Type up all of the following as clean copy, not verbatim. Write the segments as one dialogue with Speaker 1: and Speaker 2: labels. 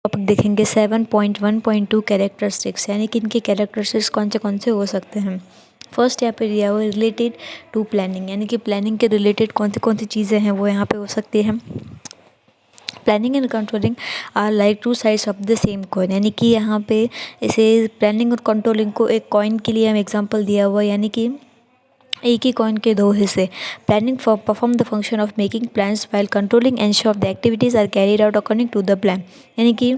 Speaker 1: Topic देखेंगे 7.1.2 characteristics, यानी कि इनके कैरेक्टरिस्टिक्स कौन से हो सकते हैं। फर्स्ट यहाँ पे दिया हुआ है रिलेटेड टू प्लानिंग, यानी कि प्लानिंग के रिलेटेड कौन सी चीज़ें हैं वो यहाँ पे हो सकती हैं। Planning and controlling are like two sides of the same coin, यानी कि यहाँ पे इसे प्लानिंग और कंट्रोलिंग को एक कॉइन के लिए हम एग्जांपल दिया हुआ है, यानी कि एक ही कॉइन के दो हिस्से। Planning perform the function of making plans while controlling ensure the activities are carried out according to the plan, यानी कि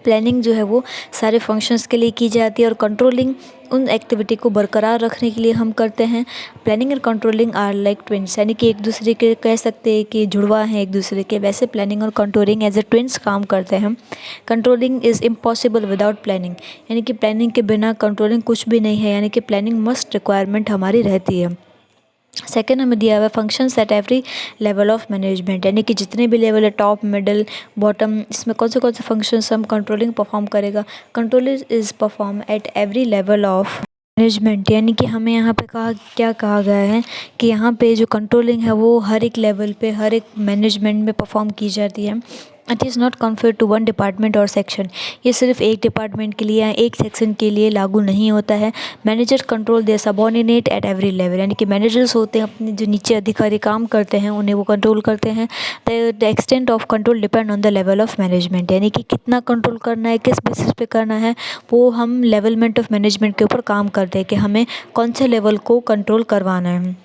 Speaker 1: प्लानिंग जो है वो सारे फंक्शंस के लिए की जाती है और कंट्रोलिंग उन एक्टिविटी को बरकरार रखने के लिए हम करते हैं। Planning and controlling are like twins, यानी कि एक दूसरे के कह सकते हैं कि जुड़वा हैं एक दूसरे के, वैसे प्लानिंग और कंट्रोलिंग एज ए ट्विंस काम करते हैं। Controlling is impossible without planning, यानी कि प्लानिंग के बिना कंट्रोलिंग कुछ भी नहीं है, यानी कि प्लानिंग मस्ट रिक्वायरमेंट हमारी रहती है। सेकेंड हमें दिया हुआ है functions at every level of management, यानी कि जितने भी लेवल है टॉप मिडल बॉटम, इसमें कौन से फंक्शंस हम कंट्रोलिंग परफॉर्म करेगा। Control is perform at every level of management, यानी कि हमें यहाँ पे क्या कहा गया है कि यहाँ पे जो कंट्रोलिंग है वो हर एक लेवल पे हर एक मैनेजमेंट में परफॉर्म की जाती है। It is not confined to one department और सेक्शन, ये सिर्फ एक डिपार्टमेंट के लिए या एक सेक्शन के लिए लागू नहीं होता है। Manager control they subordinate at every level, यानी कि मैनेजर्स होते हैं अपने जो नीचे अधिकारी काम करते हैं उन्हें वो कंट्रोल करते हैं। The extent of control depend on the level of management, यानी कि कितना कंट्रोल करना है किस बेसिस पे करना है वो हम लेवलमेंट ऑफ मैनेजमेंट के ऊपर काम करते हैं कि हमें कौन से लेवल को कंट्रोल करवाना है।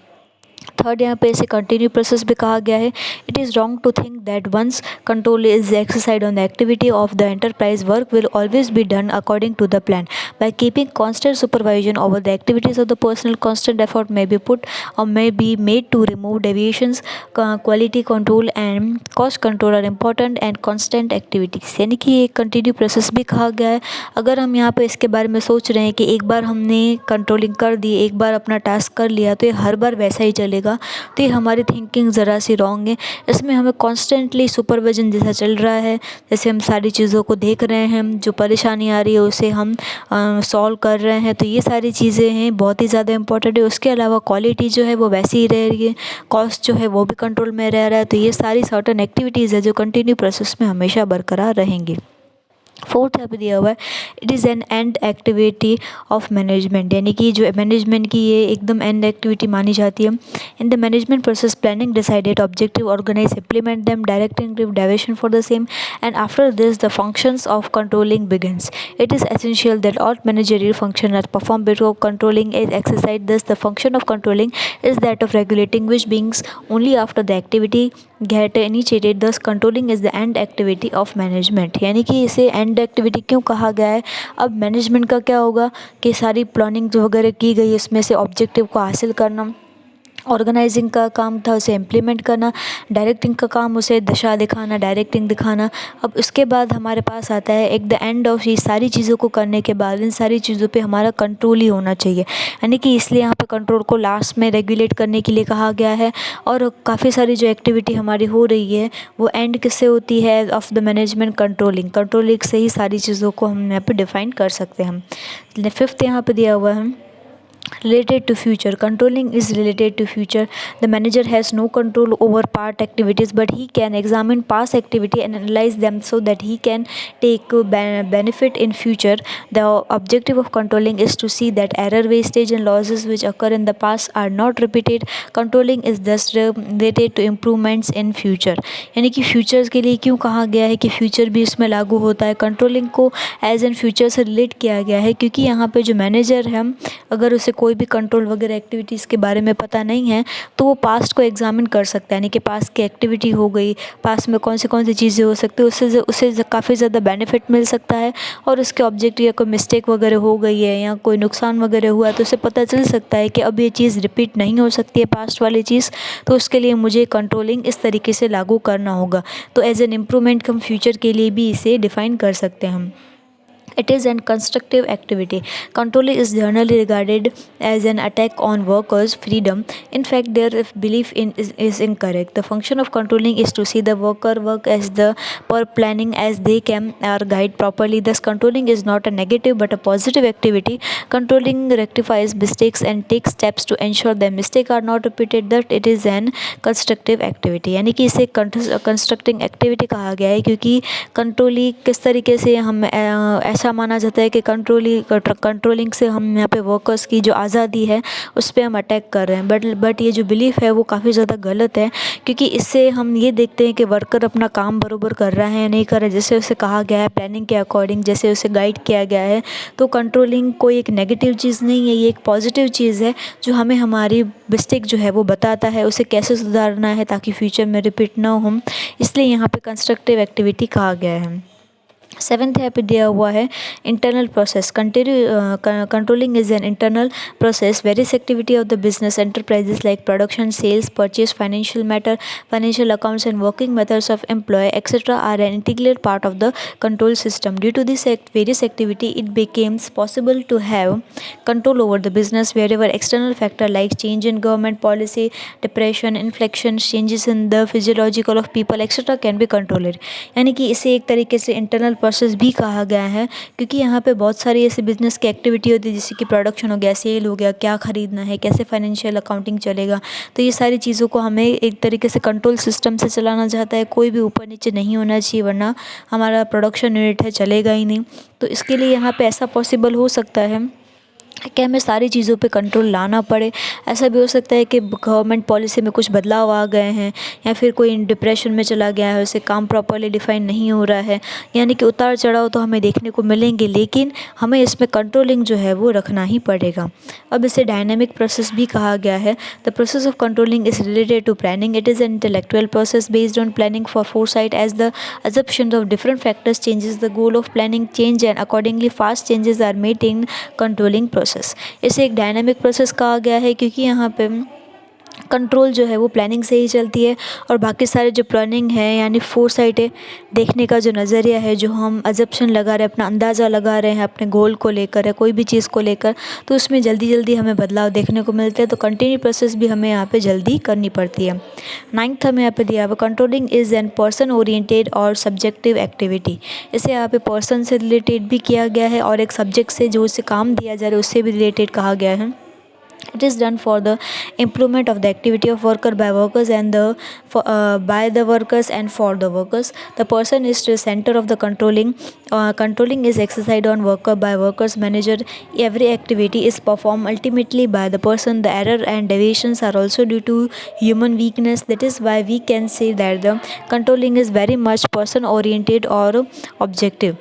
Speaker 1: थर्ड यहाँ पे इसे कंटिन्यू प्रोसेस भी कहा गया है। It is wrong to think that once control is exercise on the activity of the enterprise work will always be done according to the plan by keeping constant supervision over the activities of the personal constant effort may be put or may be made to remove deviations. Quality control and cost control are important and constant activities, यानी कि एक continue process भी कहा गया है। अगर हम यहाँ पे इसके बारे में सोच रहे हैं कि एक बार हमने कंट्रोलिंग कर दी, एक बार अपना टास्क कर लिया तो ये हर बार वैसा ही चलेगा, तो ये हमारी थिंकिंग ज़रा सी रॉन्ग है। इसमें हमें कॉन्स्टेंटली सुपरविजन जैसा चल रहा है, जैसे हम सारी चीज़ों को देख रहे हैं, जो परेशानी आ रही है उसे हम सॉल्व कर रहे हैं, तो ये सारी चीज़ें हैं बहुत ही ज़्यादा इंपॉर्टेंट है। उसके अलावा क्वालिटी जो है वो वैसी ही रह रही है, कॉस्ट जो है वो भी कंट्रोल में रह रहा है, तो ये सारी सर्टेन एक्टिविटीज़ है जो कंटिन्यू प्रोसेस में हमेशा बरकरार रहेंगी। फोर्थ यहाँ पे दिया हुआ है it is N and activity of management, यानी कि जो मैनेजमेंट की ये एकदम एंड एक्टिविटी मानी जाती है। In the management process planning decided objective organise implement them directing direction for the same and after this the functions of controlling begins. It is essential that all managerial function are perform before controlling is exercise. This the function of controlling is that of regulating which begins only after the activity get initiated. Thus controlling is the end activity of management, यानी कि इसे and activity क्यों कहा गया है। अब management का क्या होगा कि सारी प्लानिंग जो वगैरह की गई उसमें से ऑब्जेक्टिव को हासिल करना, ऑर्गेनाइजिंग का काम था उसे इम्प्लीमेंट करना, डायरेक्टिंग का काम उसे दिशा दिखाना, डायरेक्टिंग दिखाना। अब उसके बाद हमारे पास आता है एक द एंड ऑफ ये सारी चीज़ों को करने के बाद इन सारी चीज़ों पे हमारा कंट्रोल ही होना चाहिए, यानी कि इसलिए यहाँ पे कंट्रोल को लास्ट में रेगुलेट करने के लिए कहा गया है। और काफ़ी सारी जो एक्टिविटी हमारी हो रही है वो एंड किससे होती है, ऑफ द मैनेजमेंट कंट्रोलिंग से ही सारी चीज़ों को हम यहाँ पे डिफाइन कर सकते हैं। फिफ्थ यहाँ पे दिया हुआ है related to future. Controlling is related to future. The manager has no control over past activities, but he can examine past activity and analyze them so that he can take benefit in future. The objective of controlling is to see that error, wastage and losses which occur in the past are not repeated. Controlling is thus related to improvements in future, यानी कि futures के लिए क्यों कहा गया है कि future भी इसमें लागू होता है। कंट्रोलिंग को एज एन फ्यूचर से रिलेट किया गया है क्योंकि यहाँ पे जो मैनेजर है अगर उसे कोई भी कंट्रोल वगैरह एक्टिविटीज़ के बारे में पता नहीं है तो वो पास्ट को एग्जामिन कर सकता है, यानी कि पास्ट की एक्टिविटी हो गई, पास्ट में कौन सी चीज़ें हो सकती है, उससे काफ़ी ज़्यादा बेनिफिट मिल सकता है। और उसके ऑब्जेक्टिव या कोई मिस्टेक वगैरह हो गई है या कोई नुकसान वगैरह हुआ है तो उसे पता चल सकता है कि अब ये चीज़ रिपीट नहीं हो सकती है पास्ट वाली चीज़, तो उसके लिए मुझे कंट्रोलिंग इस तरीके से लागू करना होगा। तो एज एन इम्प्रूवमेंट हम फ्यूचर के लिए भी इसे डिफ़ाइन कर सकते हैं हम। It is an constructive activity. Controlling is generally regarded as an attack on workers' freedom. In fact, their belief is incorrect. The function of controlling is to see the worker work as the per planning as they can or guide properly. Thus, controlling is not a negative but a positive activity. Controlling rectifies mistakes and takes steps to ensure that mistakes are not repeated. That it is an constructive activity. यानी कि इसे constructing activity कहा गया है, क्योंकि controlling किस तरीके से हम ऐसा माना जाता है कि कंट्रोलिंग से हम यहाँ पे वर्कर्स की जो आज़ादी है उस पर हम अटैक कर रहे हैं। बट ये जो बिलीफ है वो काफ़ी ज़्यादा गलत है, क्योंकि इससे हम ये देखते हैं कि वर्कर अपना काम बरोबर कर रहा है या नहीं कर रहा है, जैसे उसे कहा गया है प्लानिंग के अकॉर्डिंग, जैसे उसे गाइड किया गया है। तो कंट्रोलिंग कोई एक नेगेटिव चीज़ नहीं है, ये एक पॉजिटिव चीज़ है जो हमें हमारी मिस्टेक जो है वो बताता है, उसे कैसे सुधारना है ताकि फ्यूचर में रिपीट ना हो। इसलिए यहाँ पे कंस्ट्रक्टिव एक्टिविटी कहा गया है। 7th यहाँ पे दिया हुआ है internal process. Controlling is an internal process. Various activity of the business enterprises like production, sales, purchase, financial matter, financial accounts and working methods of employ etcetera are an integral part of the control system. Due to this various activity, it becomes possible to have control over the business wherever external factor like change in government policy, depression, inflation, changes in the physiological of people etc. can be controlled. यानी कि इसे एक तरीके से internal process भी कहा गया है, क्योंकि यहाँ पे बहुत सारी ऐसी बिजनेस की एक्टिविटी होती है, जैसे कि प्रोडक्शन हो गया, सेल हो गया, क्या ख़रीदना है, कैसे फाइनेंशियल अकाउंटिंग चलेगा। तो ये सारी चीज़ों को हमें एक तरीके से कंट्रोल सिस्टम से चलाना चाहता है। कोई भी ऊपर नीचे नहीं होना चाहिए, वरना हमारा प्रोडक्शन यूनिट है चलेगा ही नहीं। तो इसके लिए यहाँ पे ऐसा पॉसिबल हो सकता है कि हमें सारी चीज़ों पे कंट्रोल लाना पड़े। ऐसा भी हो सकता है कि गवर्नमेंट पॉलिसी में कुछ बदलाव आ गए हैं, या फिर कोई डिप्रेशन में चला गया है, उसे काम प्रॉपर्ली डिफाइन नहीं हो रहा है, यानी कि उतार चढ़ाव तो हमें देखने को मिलेंगे, लेकिन हमें इसमें कंट्रोलिंग जो है वो रखना ही पड़ेगा। अब इसे डायनेमिक प्रोसेस भी कहा गया है। The process of controlling is related to planning. It is an intellectual process based on planning for foresight as the assumptions of different factors changes the goal of planning change and accordingly fast changes are made in controlling process. इसे एक dynamic process कहा गया है, क्योंकि यहाँ पे control जो है वो प्लानिंग से ही चलती है, और बाकी सारे जो प्लानिंग है यानी फोरसाइट है, देखने का जो नज़रिया है, जो हम अजप्शन लगा रहे हैं, अपना अंदाज़ा लगा रहे हैं अपने गोल को लेकर या कोई भी चीज़ को लेकर, तो उसमें जल्दी जल्दी हमें बदलाव देखने को मिलते हैं। तो कंटिन्यू प्रोसेस भी हमें यहाँ पे जल्दी करनी पड़ती है। 9th हमें यहाँ पे दिया हुआ controlling is an person oriented और सब्जेक्टिव एक्टिविटी. इसे यहाँ पे पर्सन से रिलेटेड भी किया गया है और एक सब्जेक्ट से जो उसे काम दिया जा रहा है उससे भी रिलेटेड कहा गया है. It is done for the improvement of the activity of worker by workers and by the workers and for the workers. The person is the center of the controlling. Controlling is exercised on worker by workers manager. Every activity is performed ultimately by the person. The error and deviations are also due to human weakness. That is why we can say that the controlling is very much person oriented or objective.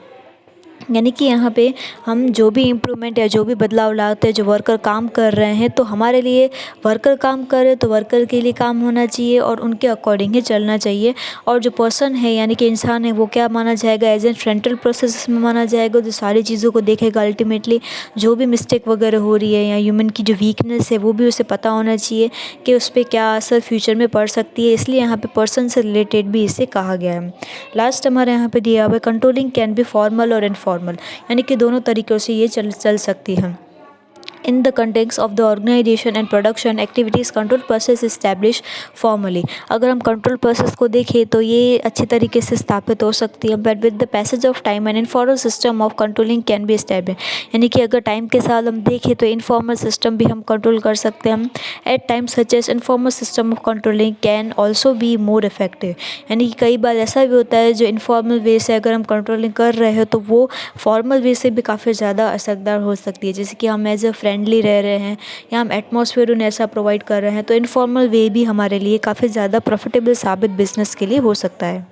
Speaker 1: यानी कि यहाँ पे हम जो भी improvement या जो भी बदलाव लाते हैं, जो वर्कर काम कर रहे हैं, तो हमारे लिए वर्कर काम कर रहे हैं तो वर्कर के लिए काम होना चाहिए और उनके अकॉर्डिंग ही चलना चाहिए। और जो पर्सन है यानी कि इंसान है, वो क्या माना जाएगा, एज एन फ्रंटल प्रोसेस में माना जाएगा, जो सारी चीज़ों को देखेगा। अल्टीमेटली जो भी मिस्टेक वगैरह हो रही है या ह्यूमन की जो वीकनेस है वो भी उसे पता होना चाहिए कि उस पर क्या असर फ्यूचर में पड़ सकती है। इसलिए यहाँ पे पर्सन से रिलेटेड भी इसे कहा गया है। लास्ट हमारे यहाँ पे दिया हुआ है कंट्रोलिंग कैन बी फॉर्मल और इनफॉर्मल, यानी कि दोनों तरीक़ों से ये चल सकती है। In the context of the organization and production activities, control process is established formally. अगर हम control process को देखें तो ये अच्छी तरीके से स्थापित हो सकती है, but with the passage of time an informal system of controlling can be established. यानी कि अगर टाइम के साथ हम देखें तो इनफॉर्मल सिस्टम भी हम कंट्रोल कर सकते हैं। At times such as informal system of controlling can also be more effective, यानी कि कई बार ऐसा भी होता है जो इनफॉर्मल वे से अगर हम कंट्रोलिंग कर रहे हो तो वो फॉर्मल वे से भी काफ़ी ज़्यादा असरदार हो सकती है। जैसे कि हम एज ए फ्रेंडली रह रहे हैं या हम एटमॉस्फेयर उन्हें ऐसा प्रोवाइड कर रहे हैं, तो इनफॉर्मल वे भी हमारे लिए काफ़ी ज़्यादा प्रॉफिटेबल साबित बिजनेस के लिए हो सकता है।